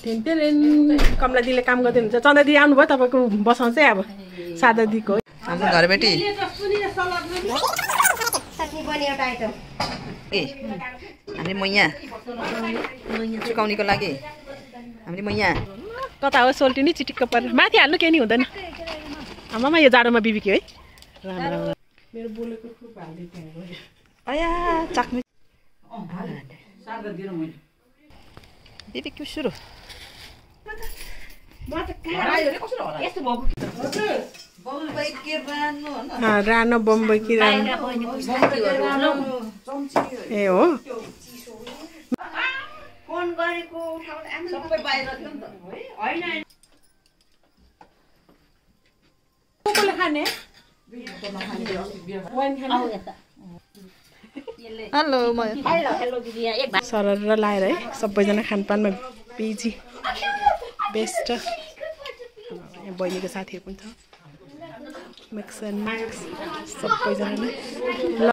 कमला दिदीले काम गर्दै हुन्छ चन्दा दिदी आउनुभयो तपाईँको बसाउँ चाहिँ अब सादा दिदीको हाम्रो घरबेटी हामी मैया चुकाउनेको लागि हामी मैया कता हो सोल्टिनी चिटिक्क परेर माथि हाल्नु केही नि हुँदैन आमामा यो जाडोमा बिबिक्यो है राम्रो मेरो बोलेको खुब हाल्दै त्यहाँ अया चाक्नु बिबिक्यु सुरु रानो बम्बई कि रानो ए हो फोन गरेको सबै बाहिर थियो नि त हैन कोले खाने हेलो सरर लाएर है सबैजना खानपानमा बिजी बेस्ट यहाँ बहिनीको साथीहरू पनि छ मिक्स एन्ड म्याक्स सबैजनाले